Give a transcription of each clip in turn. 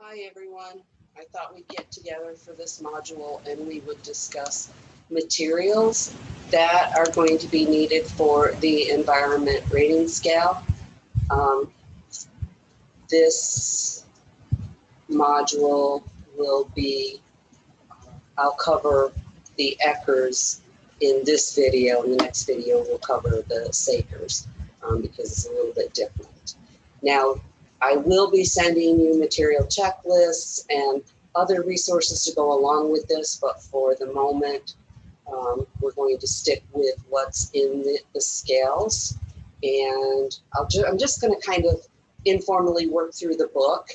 Hi everyone. I thought we'd get together for this module and we would discuss materials that are going to be needed for the environment rating scale. Um, this module will be, I'll cover the ECERS in this video. In the next video we'll cover the SACERS because it's a little bit different. Now, I will be sending you material checklists and other resources to go along with this, but for the moment, we're going to stick with what's in the scales. And I'm just going to kind of informally work through the book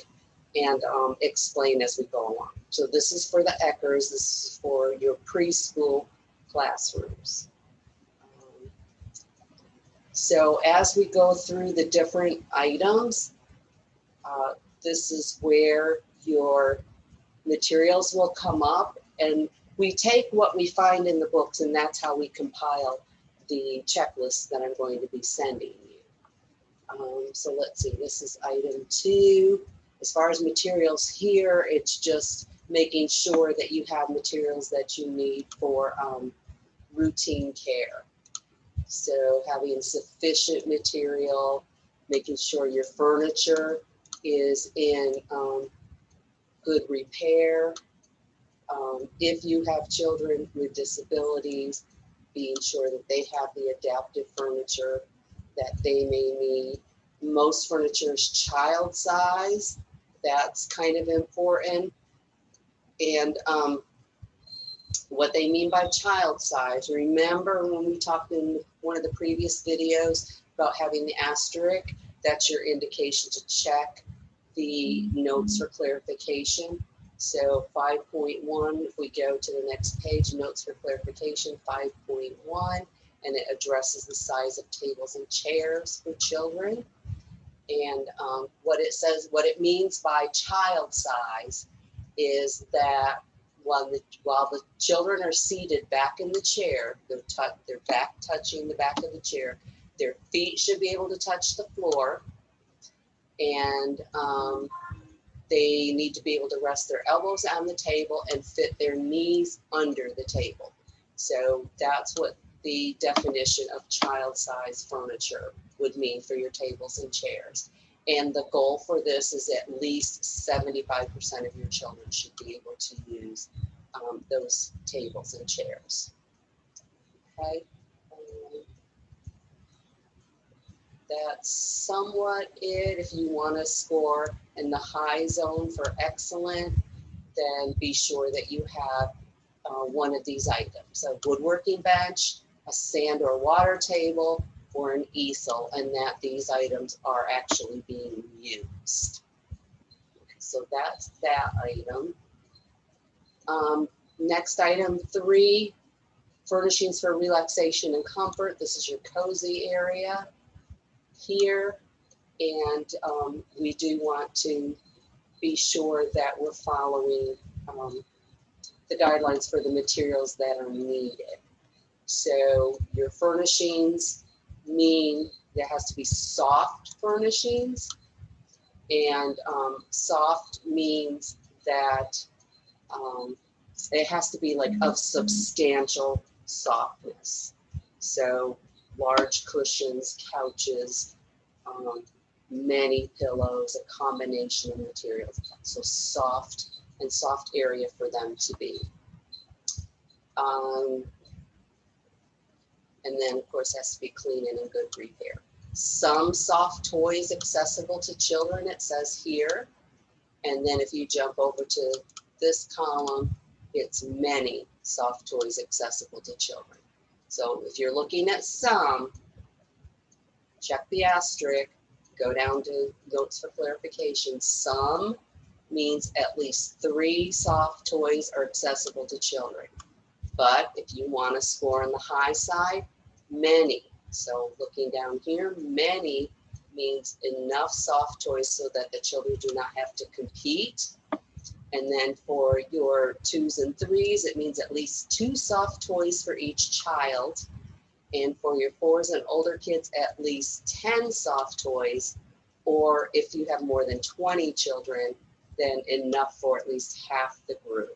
and explain as we go along. So this is for the ECERS, this is for your preschool classrooms. So as we go through the different items, this is where your materials will come up, and we take what we find in the books, and that's how we compile the checklist that I'm going to be sending you. So let's see, this is item 2. As far as materials here, it's just making sure that you have materials that you need for routine care. So having sufficient material, making sure your furniture is in good repair. If you have children with disabilities, being sure that they have the adaptive furniture that they may need. Most furniture is child size. That's kind of important. And what they mean by child size, remember when we talked in one of the previous videos about having the asterisk, that's your indication to check the notes for clarification. So 5.1, if we go to the next page, notes for clarification, 5.1, and it addresses the size of tables and chairs for children. And what it says, what it means by child size is that while the children are seated back in the chair, their back touching the back of the chair, their feet should be able to touch the floor, and they need to be able to rest their elbows on the table and fit their knees under the table. So that's what the definition of child size furniture would mean for your tables and chairs. And the goal for this is at least 75% of your children should be able to use those tables and chairs. Okay. That's somewhat it. If you want to score in the high zone for excellent, then be sure that you have one of these items: a woodworking bench, a sand or water table, or an easel, and that these items are actually being used. So that's that item. Next item 3, furnishings for relaxation and comfort. This is your cozy area here, and we do want to be sure that we're following the guidelines for the materials that are needed. So your furnishings mean there has to be soft furnishings, and soft means that it has to be like of substantial softness. So large cushions, couches, many pillows, a combination of materials. So soft and soft area for them to be. And then of course has to be clean and in good repair. Some soft toys accessible to children, it says here. And then if you jump over to this column, it's many soft toys accessible to children. So if you're looking at some, check the asterisk, go down to notes for clarification. Some means at least 3 soft toys are accessible to children. But if you want to score on the high side, many. So looking down here, many means enough soft toys so that the children do not have to compete. And then for your 2s and 3s, it means at least 2 soft toys for each child. And for your 4s and older kids, at least 10 soft toys. Or if you have more than 20 children, then enough for at least half the group.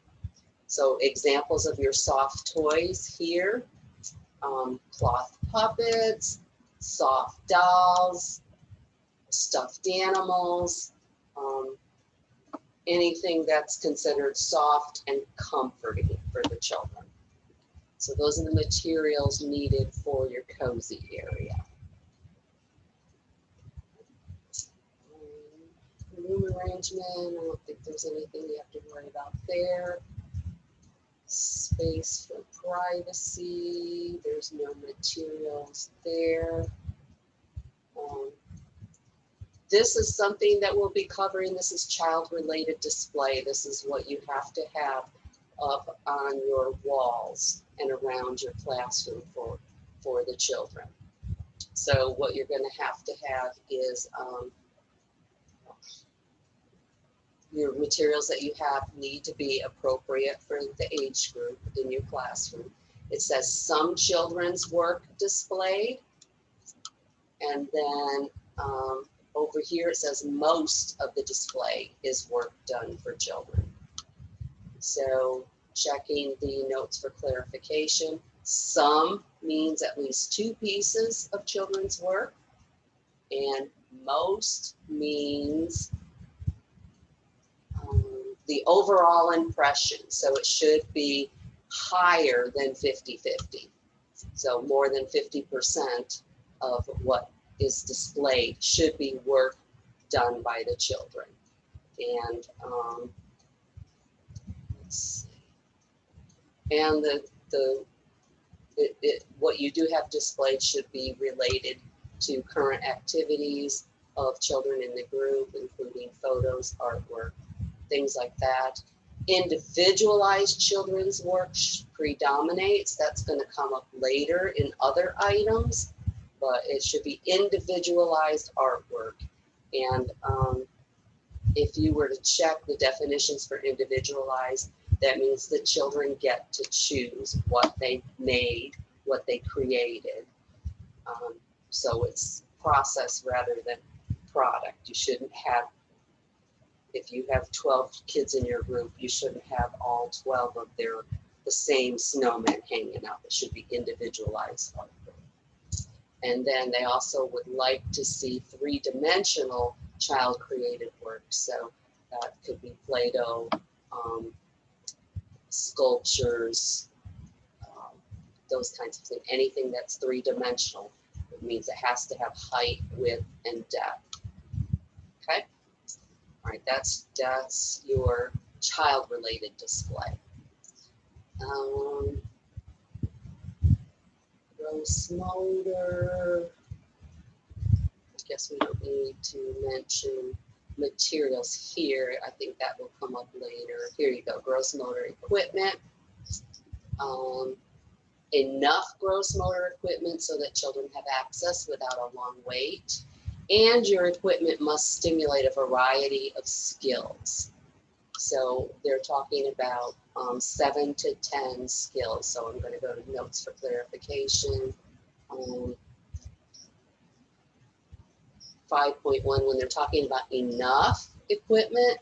So examples of your soft toys here, cloth puppets, soft dolls, stuffed animals, anything that's considered soft and comforting for the children. So those are the materials needed for your cozy area. Room arrangement, I don't think there's anything you have to worry about there. Space for privacy, there's no materials there. This is something that we'll be covering. This is child-related display. This is what you have to have up on your walls and around your classroom for the children. So what you're going to have is your materials that you have need to be appropriate for the age group in your classroom. It says some children's work displayed, and then over here it says most of the display is work done for children. So checking the notes for clarification. Some means at least 2 pieces of children's work, and most means the overall impression. So it should be higher than 50-50. So more than 50% of what is displayed should be work done by the children. And let's see. And what you do have displayed should be related to current activities of children in the group, including photos, artwork, things like that. Individualized children's work predominates. That's going to come up later in other items, but it should be individualized artwork. And if you were to check the definitions for individualized, that means the children get to choose what they made, what they created. So it's process rather than product. You shouldn't have, if you have 12 kids in your group, you shouldn't have all 12 of the same snowman hanging up. It should be individualized artwork. And then they also would like to see 3-dimensional child-created work. So that could be Play-Doh, sculptures, those kinds of things. Anything that's 3-dimensional, it means it has to have height, width, and depth. Okay? All right, that's your child-related display. Gross motor. I guess we don't need to mention materials here. I think that will come up later. Here you go, gross motor equipment. Enough gross motor equipment so that children have access without a long wait. And your equipment must stimulate a variety of skills. So they're talking about 7 to 10 skills. So I'm going to go to notes for clarification. 5.1, when they're talking about enough equipment,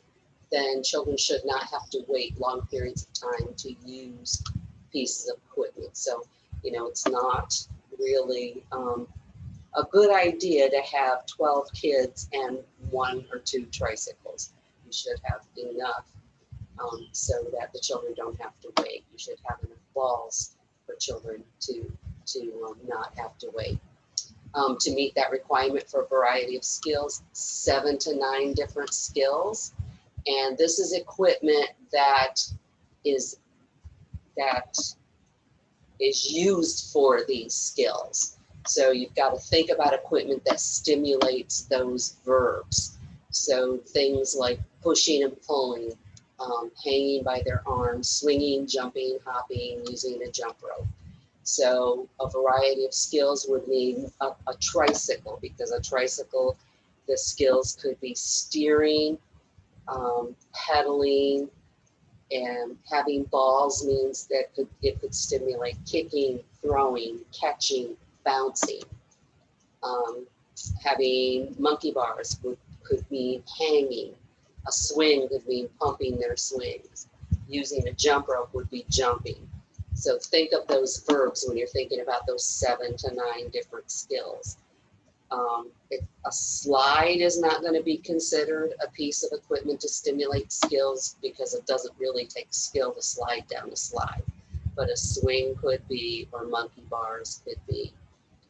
then children should not have to wait long periods of time to use pieces of equipment. So, you know, it's not really a good idea to have 12 kids and 1 or 2 tricycles. You should have enough so that the children don't have to wait. You should have enough balls for children to not have to wait. To meet that requirement for a variety of skills, 7 to 9 different skills. And this is equipment that is used for these skills. So you've got to think about equipment that stimulates those verbs. So things like pushing and pulling, hanging by their arms, swinging, jumping, hopping, using a jump rope. So a variety of skills would mean a tricycle, because a tricycle, the skills could be steering, pedaling, and having balls means that it could stimulate kicking, throwing, catching, bouncing. Having monkey bars could mean hanging. A swing would mean pumping their swings. Using a jump rope would be jumping. So think of those verbs when you're thinking about those 7 to 9 different skills. A slide is not going to be considered a piece of equipment to stimulate skills because it doesn't really take skill to slide down a slide. But a swing could be, or monkey bars could be.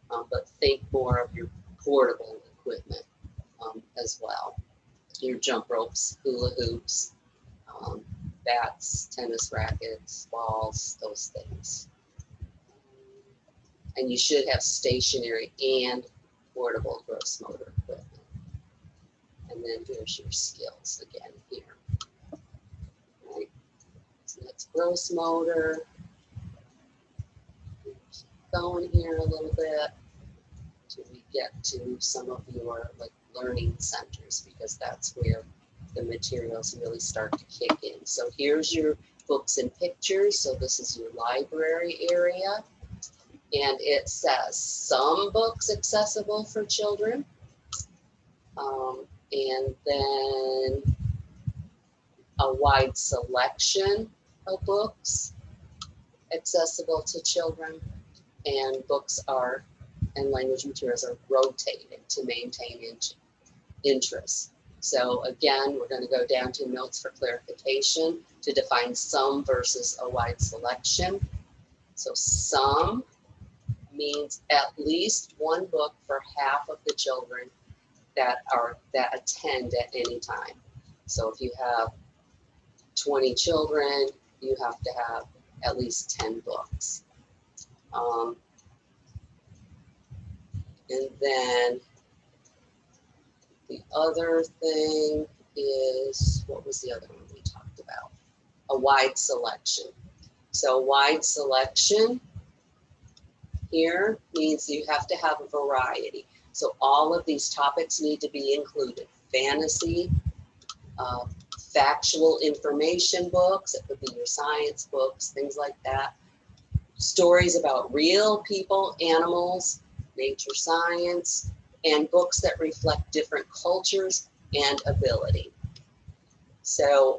But think more of your portable equipment as well. Your jump ropes, hula hoops, bats, tennis rackets, balls, those things. And you should have stationary and portable gross motor equipment. And then here's your skills again here. Right. So that's gross motor. Keep going here a little bit till we get to some of your like learning centers, because that's where the materials really start to kick in. So here's your books and pictures. So this is your library area. And it says some books accessible for children. And then a wide selection of books accessible to children. And books are, and language materials are rotated to maintain interest. So again, we're going to go down to notes for clarification to define some versus a wide selection. So some means at least one book for half of the children that attend at any time. So if you have 20 children, you have to have at least 10 books. And then the other thing is, what was the other one we talked about? A wide selection. So wide selection here means you have to have a variety. So all of these topics need to be included. Fantasy, factual information books, it could be your science books, things like that. Stories about real people, animals, nature science, and books that reflect different cultures and ability. So,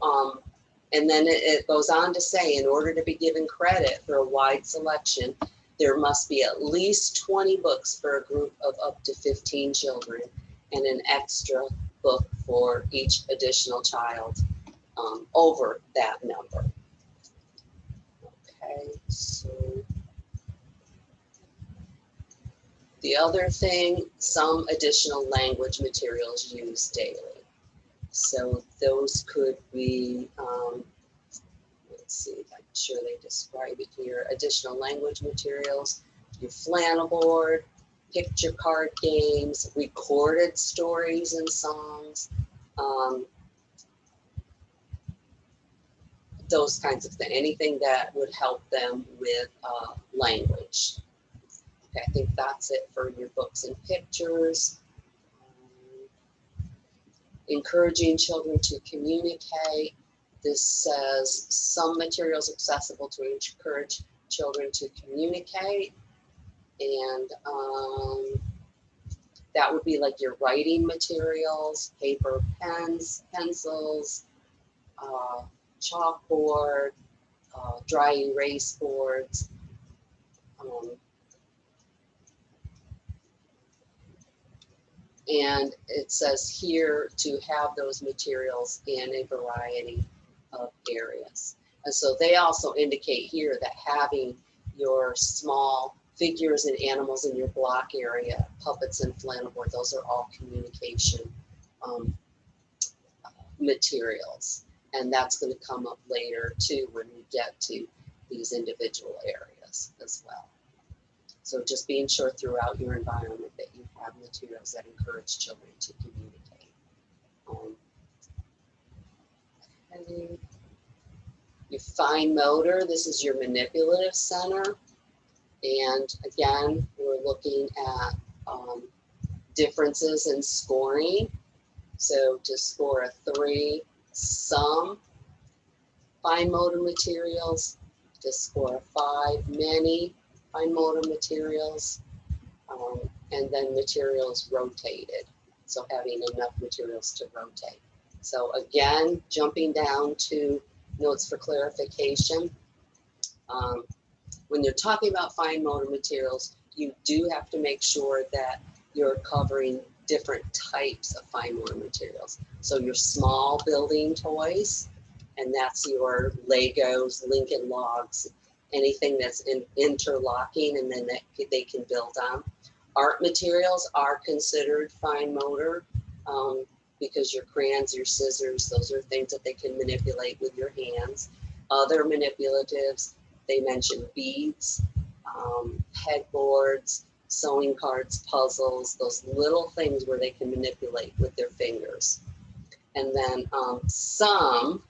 and then it goes on to say, in order to be given credit for a wide selection, there must be at least 20 books for a group of up to 15 children and an extra book for each additional child over that number. Okay, so the other thing, some additional language materials used daily. So those could be, let's see, I'm sure they describe it here, additional language materials, your flannel board, picture card games, recorded stories and songs, those kinds of things, anything that would help them with language. Okay, I think that's it for your books and pictures. Encouraging children to communicate. This says some materials accessible to encourage children to communicate. And that would be like your writing materials, paper, pens, pencils, chalkboard, dry erase boards. And it says here to have those materials in a variety of areas. And so they also indicate here that having your small figures and animals in your block area, puppets and flannel board, those are all communication materials. And that's going to come up later too when we get to these individual areas as well. So just being sure throughout your environment that you have materials that encourage children to communicate. Okay. Your fine motor, this is your manipulative center. And again, we're looking at differences in scoring. So to score a 3, some fine motor materials. To score a 5, many fine motor materials. And then materials rotated. So having enough materials to rotate. So again, jumping down to notes for clarification. When you're talking about fine motor materials, you do have to make sure that you're covering different types of fine motor materials. So your small building toys, and that's your Legos, Lincoln Logs, anything that's interlocking and then that they can build on. Art materials are considered fine motor because your crayons, your scissors, those are things that they can manipulate with your hands. Other manipulatives, they mentioned beads, headboards, sewing cards, puzzles, those little things where they can manipulate with their fingers. And then some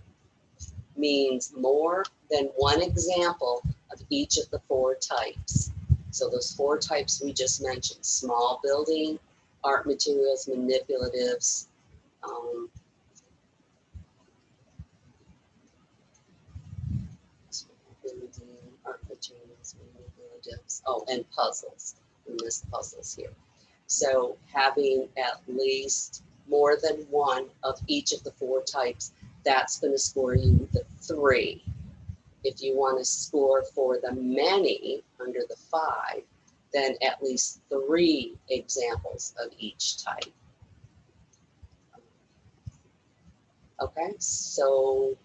means more than one example of each of the 4 types. So those 4 types we just mentioned: small building, art materials, manipulatives, art materials, manipulatives, oh, and puzzles. We missed puzzles here. So having at least more than one of each of the 4 types, that's going to score you the 3. If you want to score for the many under the 5, then at least 3 examples of each type. Okay, so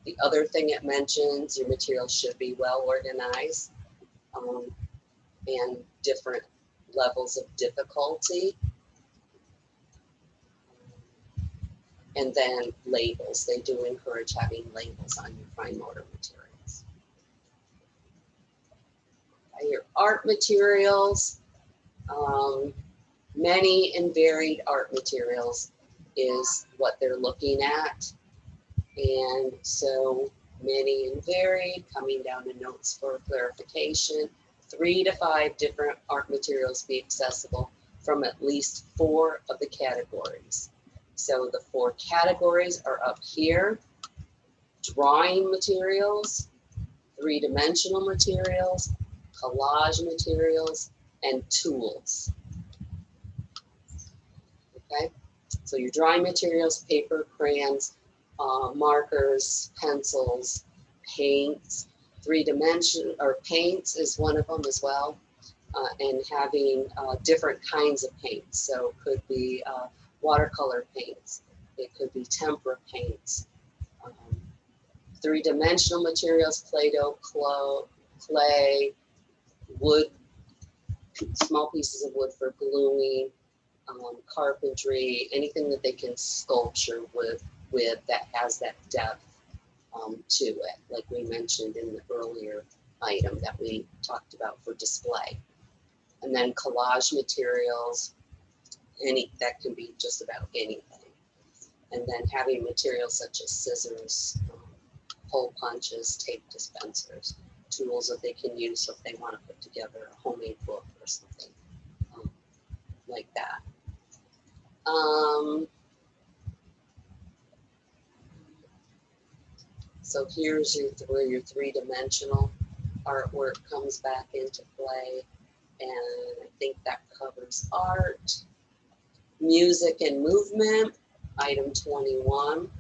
the other thing it mentions, your materials should be well organized and different levels of difficulty. And then labels, they do encourage having labels on your fine motor materials. Your art materials, many and varied art materials is what they're looking at. And so many and varied, coming down to notes for clarification, 3 to 5 different art materials be accessible from at least 4 of the categories. So the 4 categories are up here: drawing materials, 3-dimensional materials, collage materials, and tools. Okay, so your drawing materials: paper, crayons, markers, pencils, paints. 3-dimensional or paints is one of them as well, and having different kinds of paints. So it could be watercolor paints, it could be tempera paints. 3-dimensional materials: Play-Doh, clay, wood, small pieces of wood for gluing, carpentry, anything that they can sculpture with that has that depth to it, like we mentioned in the earlier item that we talked about for display. And then collage materials, that can be just about anything. And then having materials such as scissors, hole punches, tape dispensers, tools that they can use if they want to put together a homemade book or something like that. So here's where your 3-dimensional artwork comes back into play. And I think that covers art. Music and movement, item 21.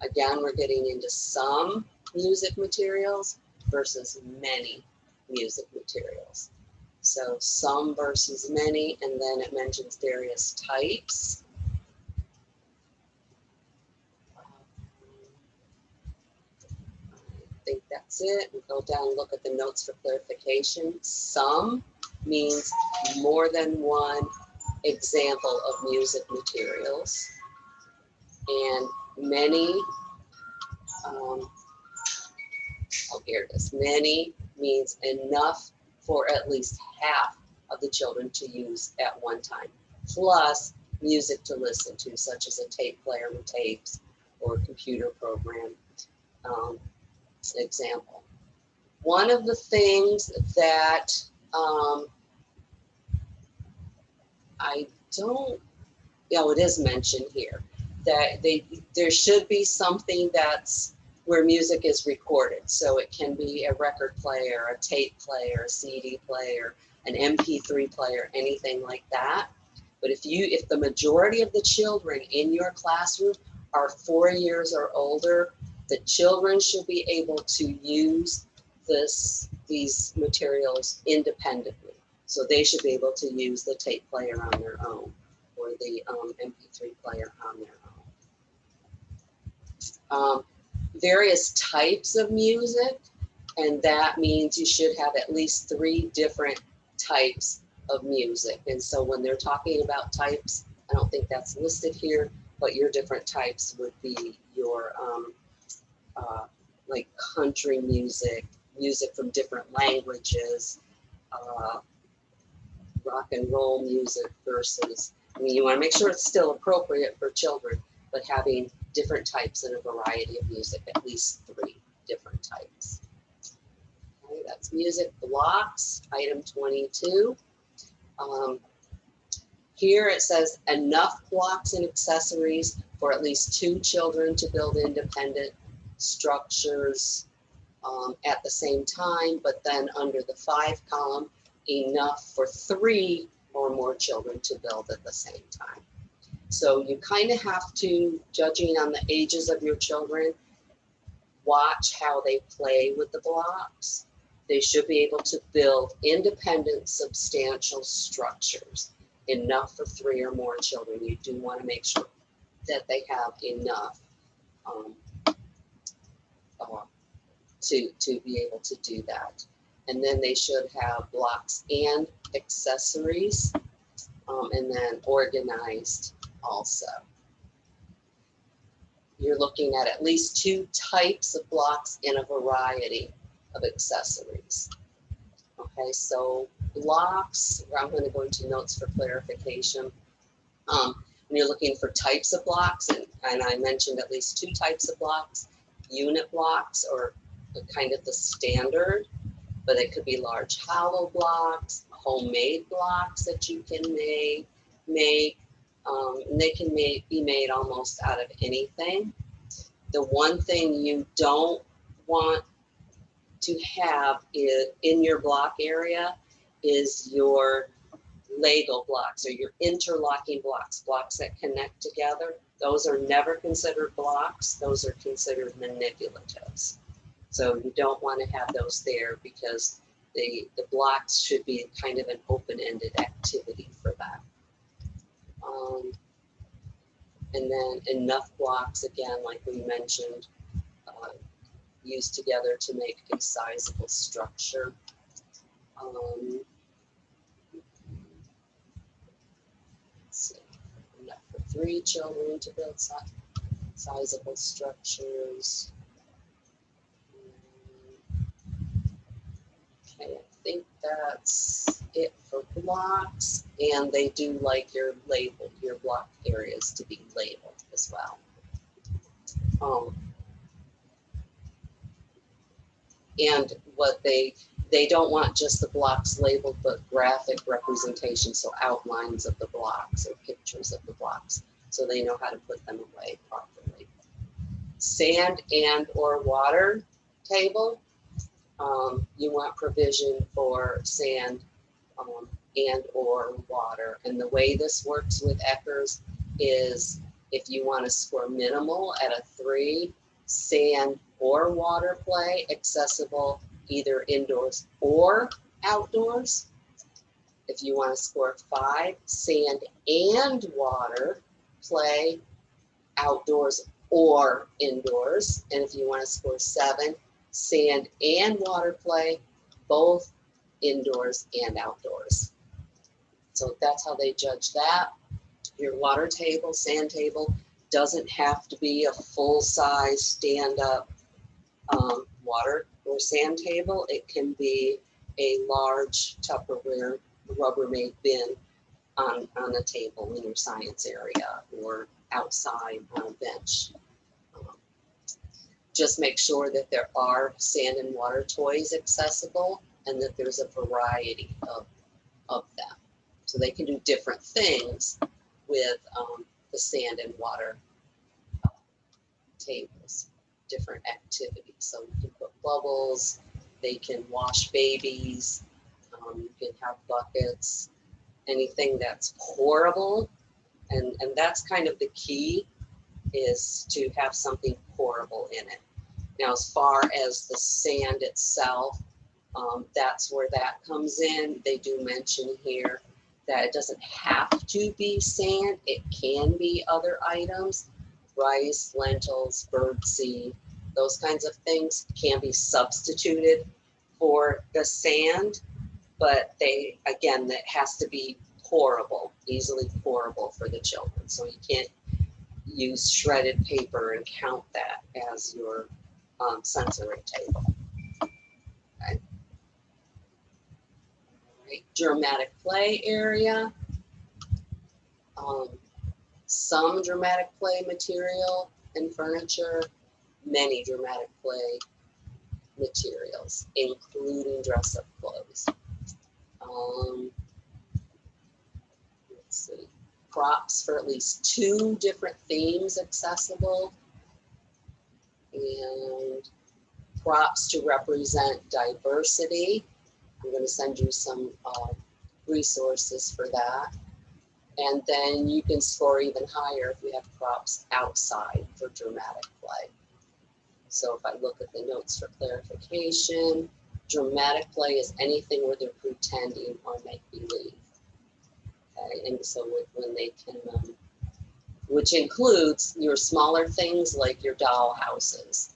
Again, we're getting into some music materials versus many music materials. So some versus many, and then it mentions various types. I think that's it. We'll go down and look at the notes for clarification. Some means more than one example of music materials. And many, here it is. Many means enough for at least half of the children to use at one time, plus music to listen to, such as a tape player with tapes or a computer program. Example. One of the things that I don't, it is mentioned here that there should be something that's where music is recorded. So it can be a record player, a tape player, a CD player, an MP3 player, anything like that. But if the majority of the children in your classroom are 4 years or older, the children should be able to use these materials independently. So they should be able to use the tape player on their own, or the MP3 player on their own. Various types of music, and that means you should have at least 3 different types of music. And so when they're talking about types, I don't think that's listed here, but your different types would be your like country music, music from different languages, rock and roll music versus, I mean, you want to make sure it's still appropriate for children, but having different types and a variety of music, at least 3 different types. Okay, that's music blocks, item 22. Here it says enough blocks and accessories for at least 2 children to build independent structures at the same time, but then under the 5 column, enough for 3 or more children to build at the same time. So you kind of have to, judging on the ages of your children, watch how they play with the blocks. They should be able to build independent, substantial structures, enough for 3 or more children. You do want to make sure that they have enough to be able to do that. And then they should have blocks and accessories, and then organized also. You're looking at least 2 types of blocks and a variety of accessories. Okay, so blocks, I'm going to go into notes for clarification. When you're looking for types of blocks, and I mentioned at least 2 types of blocks, unit blocks or kind of the standard, but it could be large hollow blocks, homemade blocks that you can make. And they can be made almost out of anything. The one thing you don't want to have in your block area is your Lego blocks or your interlocking blocks, blocks that connect together. Those are never considered blocks. Those are considered manipulatives. So you don't want to have those there because the blocks should be kind of an open-ended activity for that. And then enough blocks, again, like we mentioned, used together to make a sizable structure. Let's see, enough for 3 children to build sizable structures. Okay, I think that's it for blocks, and they do like your block areas to be labeled as well. And what they don't want just the blocks labeled, but graphic representation, so outlines of the blocks or pictures of the blocks, so they know how to put them away properly. Sand and or water table. You want provision for sand and or water. And the way this works with ECERS is if you want to score minimal at a 3, sand or water play accessible either indoors or outdoors. If you want to score 5, sand and water play outdoors or indoors. And if you want to score 7, sand and water play, both indoors and outdoors. So that's how they judge that. Your water table, sand table, doesn't have to be a full-size stand-up water or sand table. It can be a large Tupperware Rubbermaid bin on a table in your science area or outside on a bench. Just make sure that there are sand and water toys accessible and that there's a variety of them. So they can do different things with the sand and water tables, different activities. So you can put bubbles, they can wash babies, you can have buckets, anything that's pourable. And that's kind of the key is to have something pourable in it. Now, as far as the sand itself, that's where that comes in. They do mention here that it doesn't have to be sand. It can be other items, rice, lentils, birdseed, those kinds of things can be substituted for the sand, but they, again, that has to be pourable, easily pourable for the children. So you can't use shredded paper and count that as your sensory table. Okay. All right. Dramatic play area. Some dramatic play material and furniture, many dramatic play materials, including dress-up clothes. Let's see, props for at least 2 different themes accessible, and props to represent diversity. I'm going to send you some resources for that. And then you can score even higher if you have props outside for dramatic play. So if I look at the notes for clarification, dramatic play is anything where they're pretending or make believe. Okay, and so when they can, which includes your smaller things like your doll houses.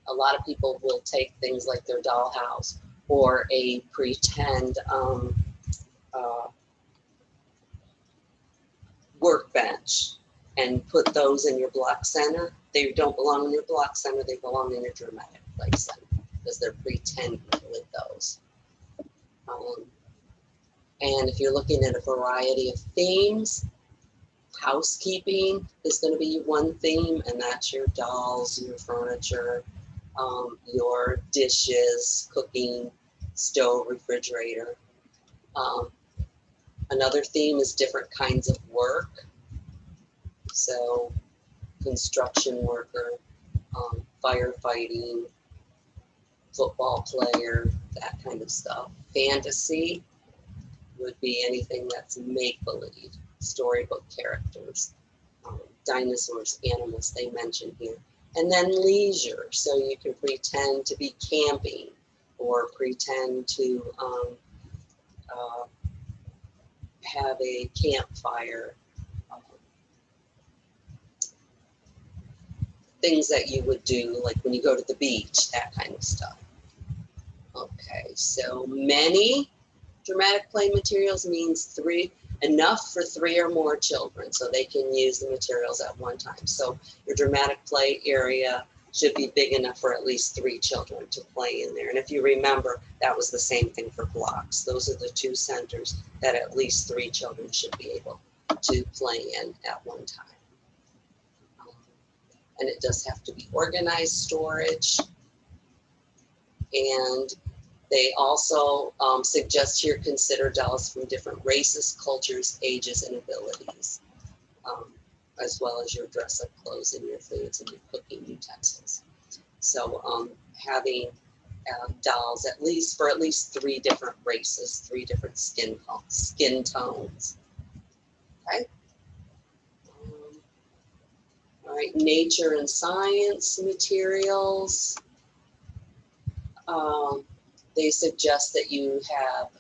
A lot of people will take things like their doll house or a pretend workbench and put those in your block center. They don't belong in your block center, they belong in your dramatic play center because they're pretending with those. And if you're looking at a variety of themes, housekeeping is going to be one theme, and that's your dolls, your furniture, your dishes, cooking, stove, refrigerator. Another theme is different kinds of work. So construction worker, firefighting, football player, that kind of stuff. Fantasy would be anything that's make-believe, storybook characters, dinosaurs, animals they mention here. And then leisure, so you can pretend to be camping or pretend to have a campfire, things that you would do like when you go to the beach, that kind of stuff. Okay, so many dramatic play materials means 3, enough for 3 or more children, so they can use the materials at one time. So your dramatic play area should be big enough for at least 3 children to play in there. And if you remember, that was the same thing for blocks. Those are the 2 centers that at least 3 children should be able to play in at one time. And it does have to be organized storage. And they also suggest here consider dolls from different races, cultures, ages, and abilities, as well as your dress-up clothes and your foods and your cooking utensils. So having dolls for at least 3 different races, 3 different skin tones. Okay. All right, nature and science materials. They suggest that you have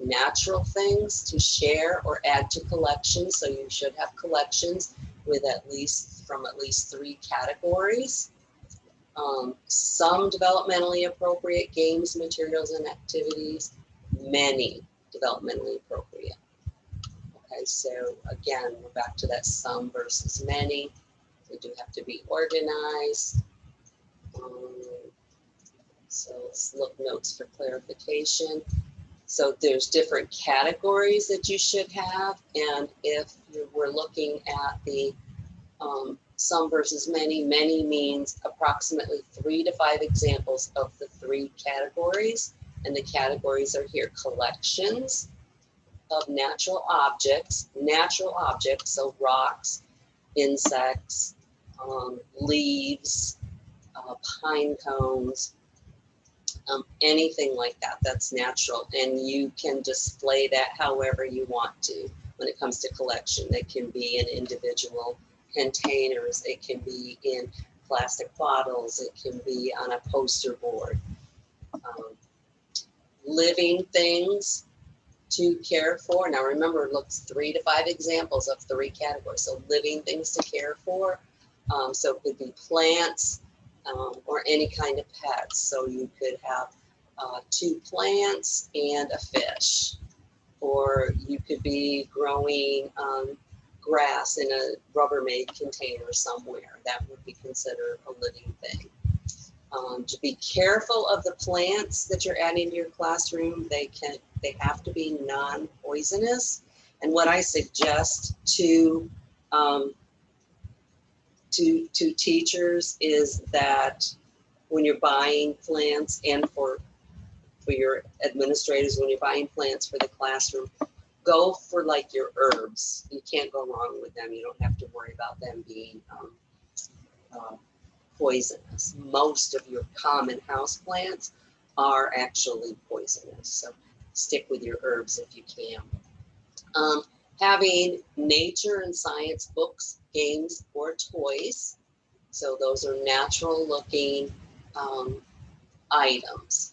natural things to share or add to collections. So you should have collections with at least 3 categories. Some developmentally appropriate games, materials, and activities. Many developmentally appropriate. Okay, so again, we're back to that some versus many. They do have to be organized. So let's look notes for clarification. So there's different categories that you should have. And if you were looking at the some versus many means approximately 3 to 5 examples of the 3 categories. And the categories are here: collections of natural objects, so rocks, insects, leaves, pine cones, anything like that, that's natural. And you can display that however you want to when it comes to collection. It can be an individual containers, it can be in plastic bottles, it can be on a poster board. Living things to care for. Now remember, look, 3 to 5 examples of 3 categories. So living things to care for. So it could be plants or any kind of pets. So you could have 2 plants and a fish. Or you could be growing grass in a Rubbermaid container somewhere. That would be considered a living thing. To be careful of the plants that you're adding to your classroom. They have to be non-poisonous. And what I suggest to teachers is that when you're buying plants, and for your administrators, when you're buying plants for the classroom, go for like your herbs. You can't go wrong with them. You don't have to worry about them being poisonous. Most of your common house plants are actually poisonous. So stick with your herbs if you can. Having nature and science books, games, or toys. So those are natural looking items.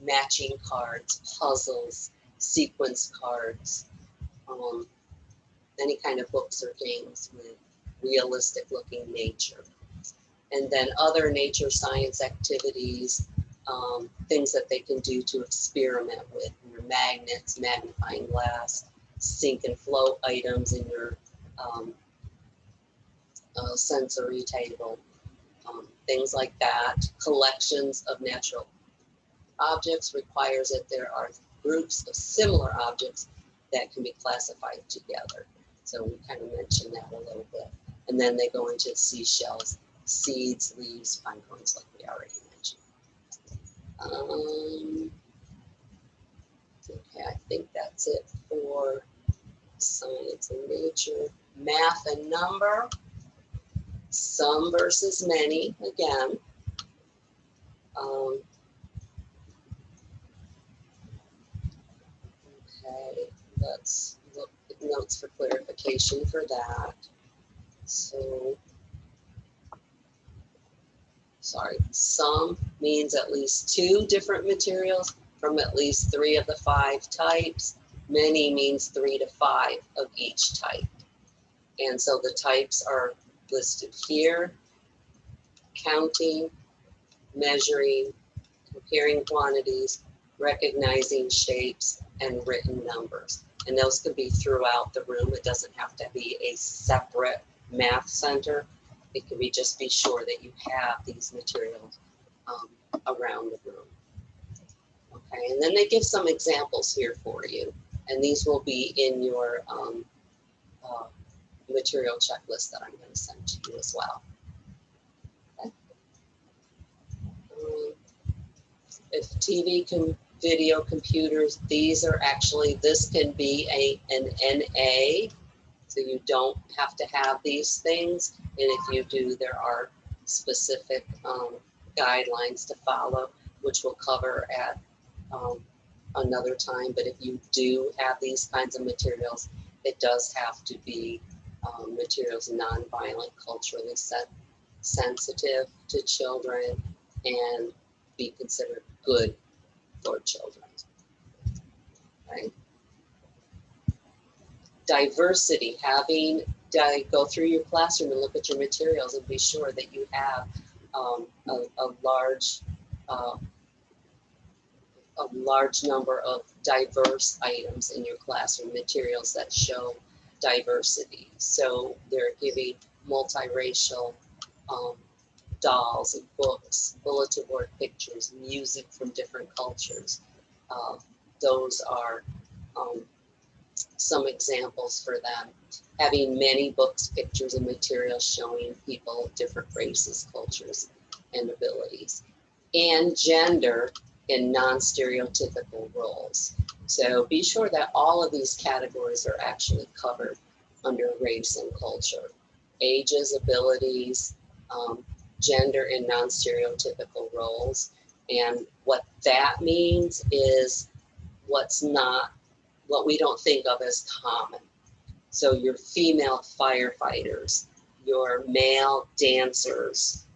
Matching cards, puzzles, sequence cards, any kind of books or games with realistic looking nature. And then other nature science activities, things that they can do to experiment with, your magnets, magnifying glass, sink and float items in your sensory table, things like that. Collections of natural objects requires that there are groups of similar objects that can be classified together. So we kind of mentioned that a little bit. And then they go into seashells, seeds, leaves, pine cones, like we already mentioned. Okay, I think that's it for science and nature. Math and number, some versus many, again. Okay, let's look at notes for clarification for that. So, sorry, some means at least 2 different materials from at least 3 of the 5 types. Many means 3 to 5 of each type. And so the types are listed here: counting, measuring, comparing quantities, recognizing shapes, and written numbers. And those can be throughout the room. It doesn't have to be a separate math center. It can be just be sure that you have these materials around the room. Okay, and then they give some examples here for you. And these will be in your material checklist that I'm going to send to you as well. Okay. If TV, video, computers, these are actually, this can be an NA, so you don't have to have these things. And if you do, there are specific guidelines to follow, which we'll cover at another time. But if you do have these kinds of materials, it does have to be materials non-violent, culturally sensitive to children, and be considered good for children. Right? Diversity, go through your classroom and look at your materials and be sure that you have a large number of diverse items in your classroom, materials that show diversity. So they're giving multiracial dolls and books, bulletin board pictures, music from different cultures. Those are some examples for them. Having many books, pictures, and materials showing people of different races, cultures, and abilities. And gender in non-stereotypical roles. So be sure that all of these categories are actually covered under race and culture. Ages, abilities, gender in non-stereotypical roles. And what that means is what we don't think of as common. So your female firefighters, your male dancers,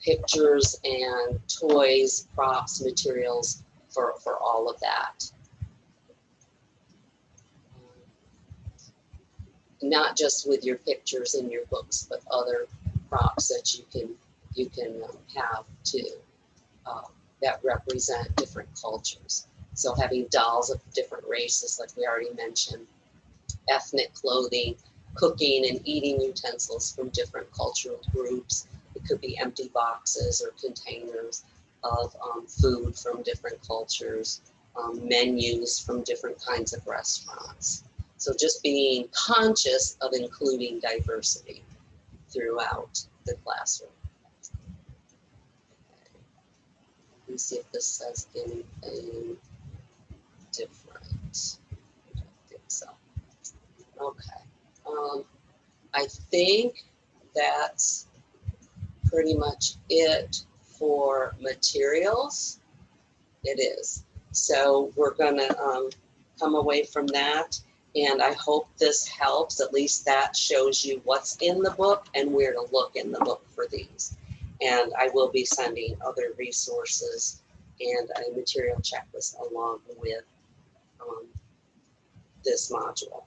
pictures and toys, props, materials for all of that. Not just with your pictures in your books, but other props that you can have too, that represent different cultures. So having dolls of different races, like we already mentioned, ethnic clothing, cooking and eating utensils from different cultural groups. It could be empty boxes or containers of food from different cultures, menus from different kinds of restaurants. So just being conscious of including diversity throughout the classroom. Let me see if this says anything different. I don't think so. Okay. I think that's pretty much it for materials. It is. So we're gonna come away from that, and I hope this helps. At least that shows you what's in the book and where to look in the book for these. And I will be sending other resources and a material checklist along with this module.